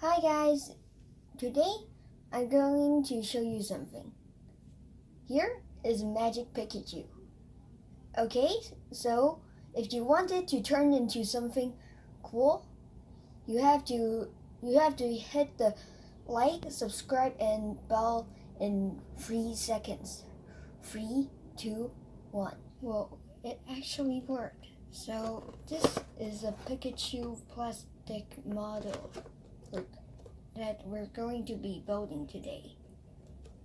Hi guys, today I'm going to show you something. Here is Magic Pikachu. Okay, so if you wanted to turn into something cool, you have to hit the like, subscribe, and bell in 3 seconds. 3, 2, 1. Well, it actually worked. So this is a Pikachu plastic model. Look, that we're going to be building today.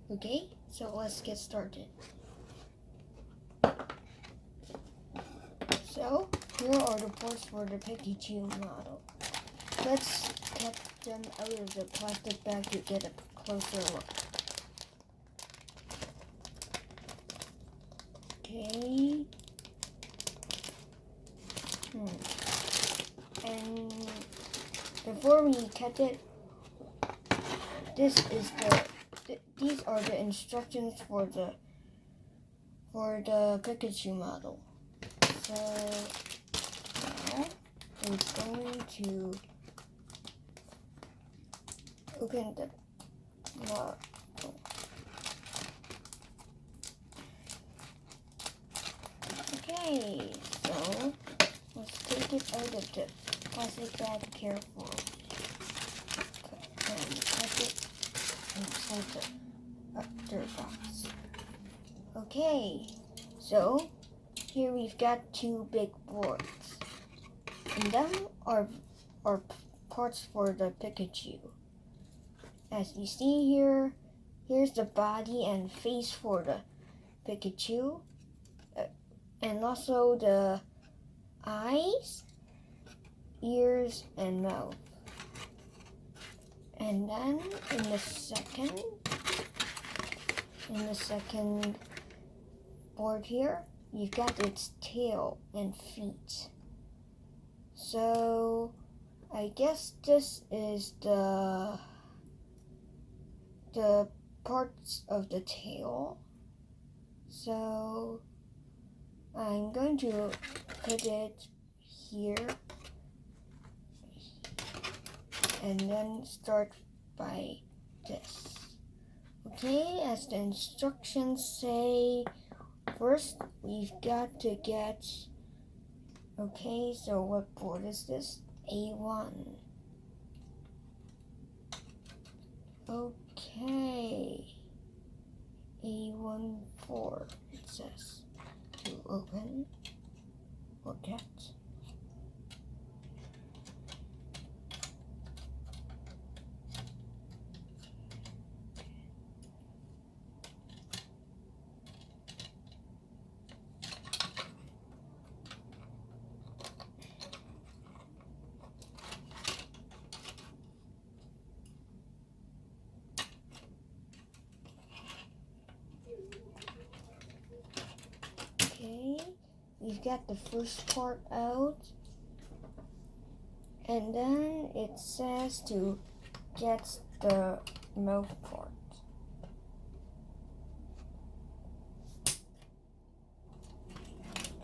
Okay, so let's get started. So here are the parts for the Pikachu model. Let's get them out of the plastic bag to get a closer look. Okay. And before we cut it, these are the instructions for the Pikachu model. So now we're going to open the model. Okay, so let's take it out of the plastic bag carefully. And put it inside the other box. Okay, so here we've got 2 big boards. And them are parts for the Pikachu. As you see here, here's the body and face for the Pikachu. And also the eyes, ears, and mouth. And then in the second board here, you've got its tail and feet. So I guess this is the parts of the tail. So I'm going to put it here and then start by this. Okay, as the instructions say, first we've got to get, okay, so what board is this? A1. Okay, A14 it says. To open or get. Okay, we've got the first part out, and then it says to get the mouth part.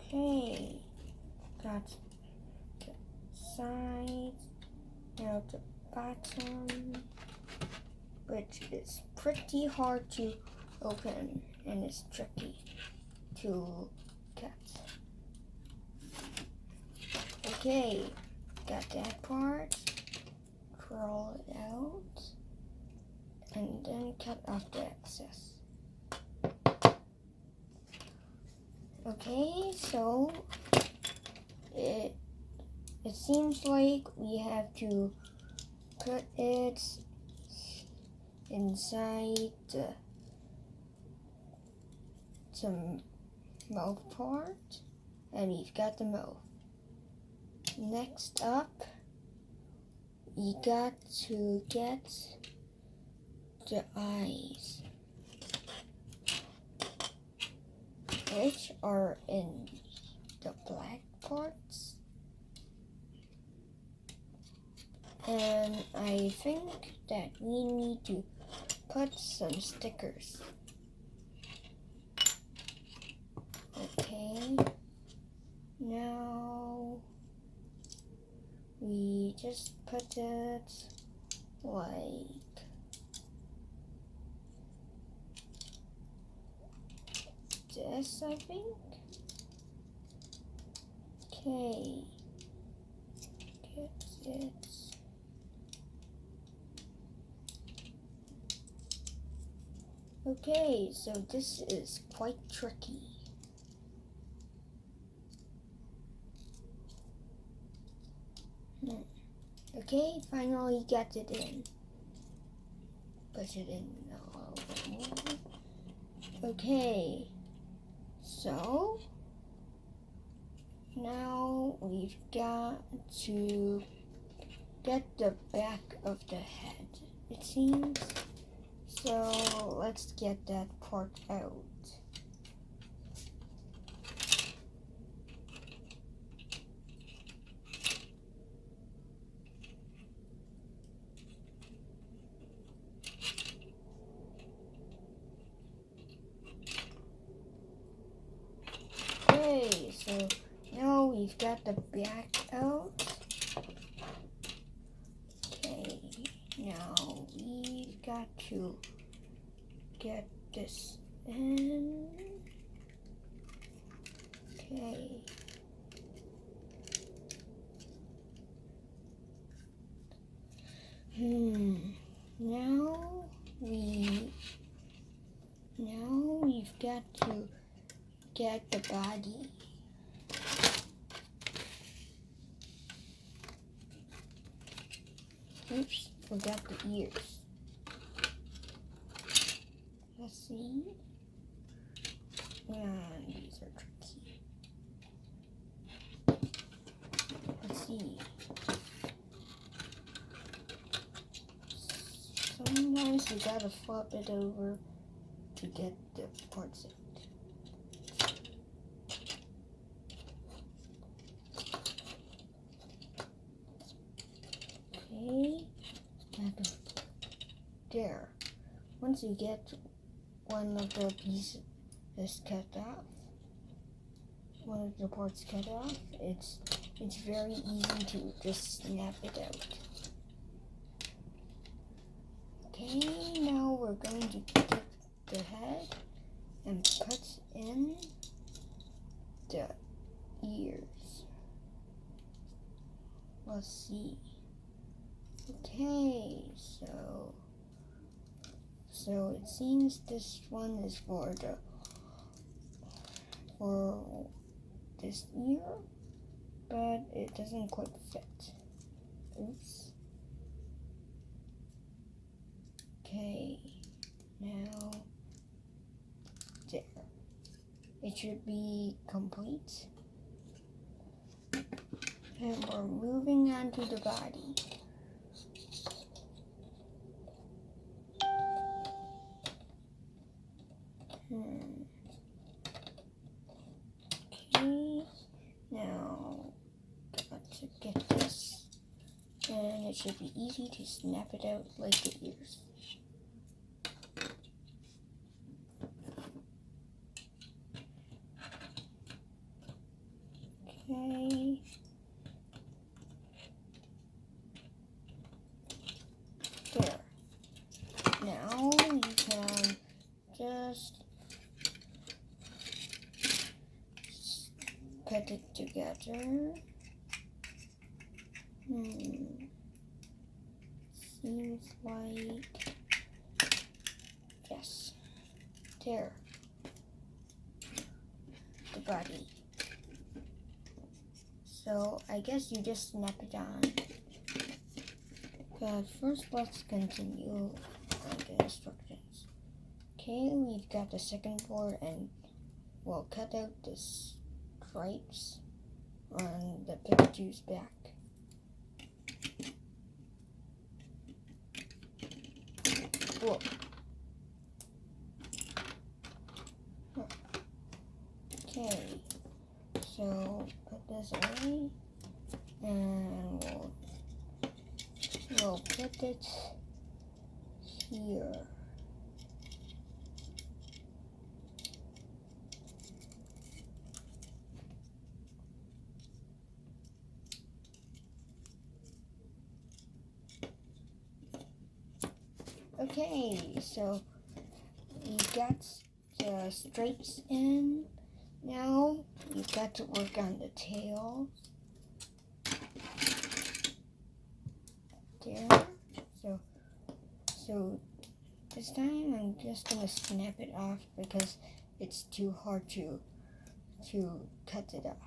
Okay, got the side, now the bottom, which is pretty hard to open and it's tricky to cut. Okay, got that part, curl it out, and then cut off the excess. Okay, so it seems like we have to put it inside some mouth part, and we've got the mouth. Next up, we got to get the eyes, which are in the black parts. And I think that we need to put some stickers. Okay, now we just put it like this, I think. Okay, get it. Okay, so this is quite tricky. Okay, finally got it in. Push it in. Okay, so now we've got to get the back of the head, it seems. So let's get that part out. Okay, so now we've got the back out. Okay, now we've got to get this in. Okay. Now we've got to get the body. Oops, forgot the ears. Let's see. These are tricky. Let's see. Sometimes you gotta flop it over to get the parts out. Okay, there. Once you get one of the pieces cut off, one of the parts cut off, it's very easy to just snap it out. Okay, now we're going to get the head and put in the ears. Let's see. Okay, so it seems this one is for this ear, but it doesn't quite fit. Oops. Okay, now there. It should be complete. And we're moving on to the body. Okay, now got to get this, and it should be easy to snap it out like the ears. Okay. There. Now you can just put it together. Seems like yes. There. The body. So I guess you just snap it on. But first let's continue on the instructions. Okay, we've got the second board and we'll cut out the stripes on the Pikachu's back. Whoa. Okay, so put this away and we'll put it here. Okay, so we got the stripes in. Now we've got to work on the tail. There. So this time I'm just gonna snap it off because it's too hard to cut it off.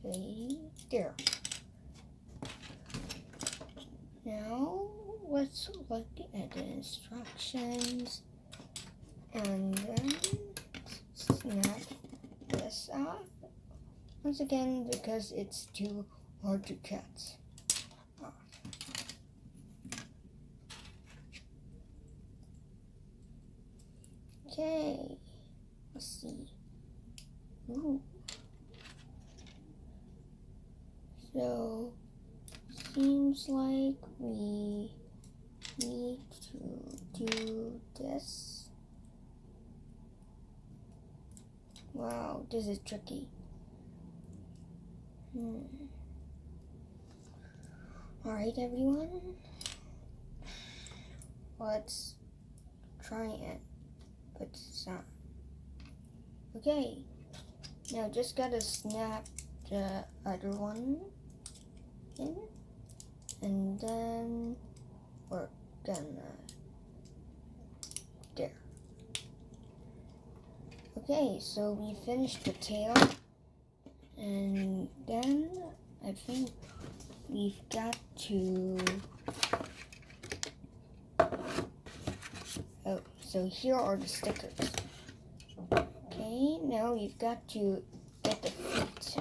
Okay, there. Now let's look at the instructions and then snap this off once again because it's too hard to cut off. Okay, let's see. Ooh. So seems like we need to do this. Wow, this is tricky. Alright, everyone. Let's try and put this on. Okay, now just gotta snap the other one in, and then we're gonna, there. Okay, so we finished the tail, and then I think we've got to, oh, so here are the stickers. Okay, now we've got to get the feet.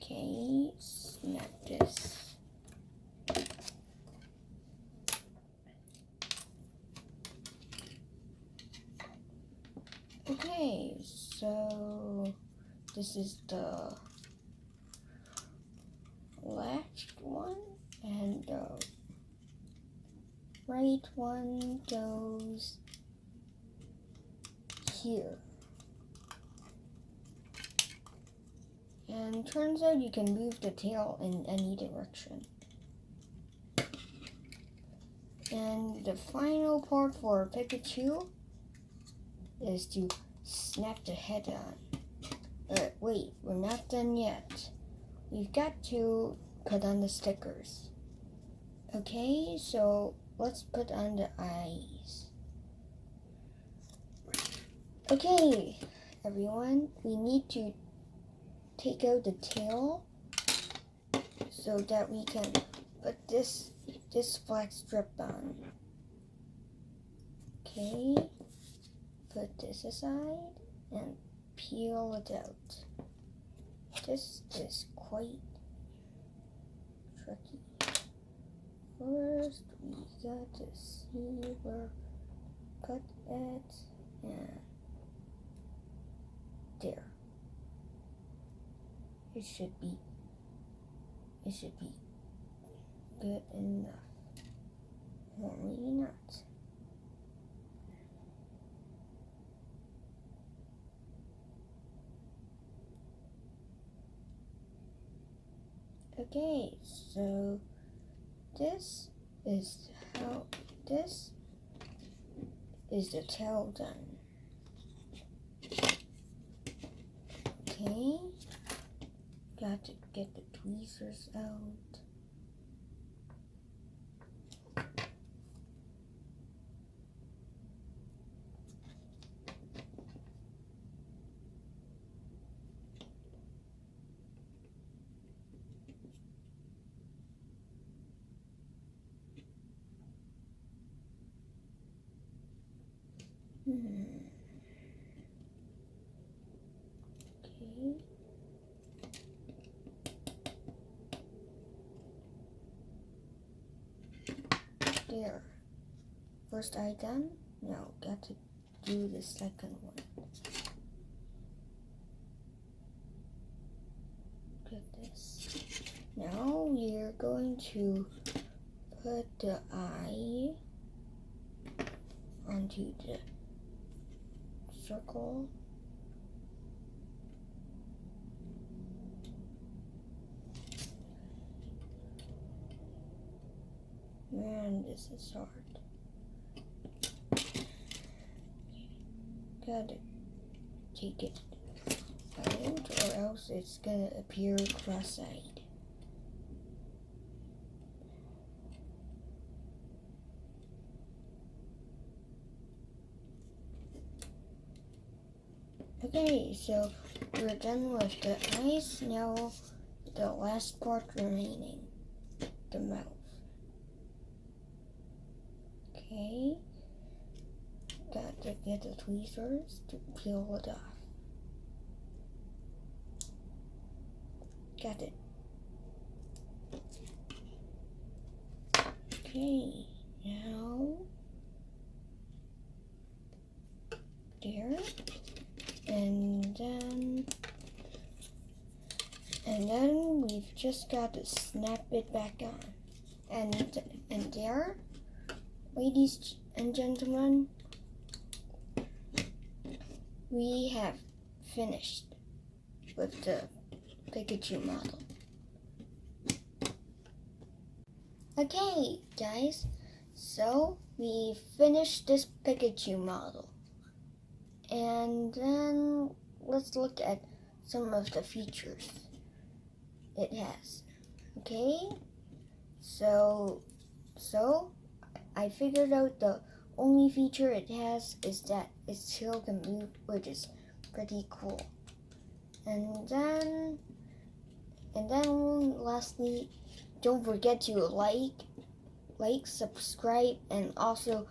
Okay, snap this. Okay, so this is the left one, and the right one goes here. And turns out you can move the tail in any direction. And the final part for Pikachu is to snap the head on. Wait, we're not done yet. We've got to put on the stickers. Okay, so let's put on the eyes. Okay, everyone, we need to take out the tail so that we can put this black strip on. Okay, put this aside and peel it out. This is quite tricky. First, we got to see where cut it, and there. It should be good enough. Or maybe not. Okay, so this is the tail done. Okay, got to get the tweezers out. Okay. There. First eye done. Now got to do the second one. Get this. Now we're going to put the eye onto the circle. And this is hard. Gotta take it out or else it's gonna appear cross-eyed. Okay, so we're done with the eyes. Now the last part remaining, the mouth. Okay, got to get the tweezers to peel it off. Got it. Okay, now there, and then we've just got to snap it back on, and there, ladies and gentlemen, we have finished with the Pikachu model. Okay, guys, so we finished this Pikachu model. And then let's look at some of the features it has. Okay, so I figured out the only feature it has is that it still can move, which is pretty cool. And then lastly, don't forget to like, subscribe, and also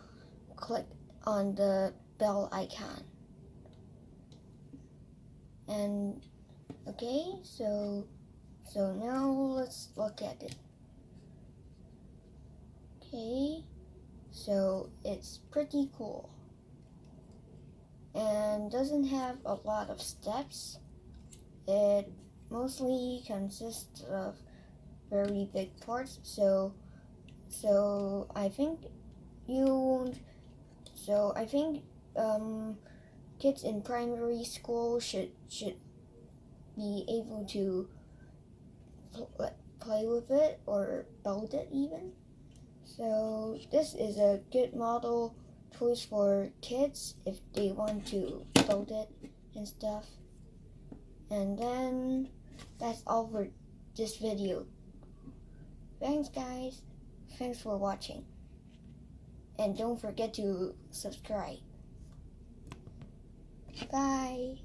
click on the bell icon. And okay, so now let's look at it. Okay, so it's pretty cool and doesn't have a lot of steps. It mostly consists of very big parts, so I think kids in primary school should be able to play with it or build it even. So this is a good model choice for kids if they want to build it and stuff. And then that's all for this video. Thanks guys. Thanks for watching. And don't forget to subscribe. Bye.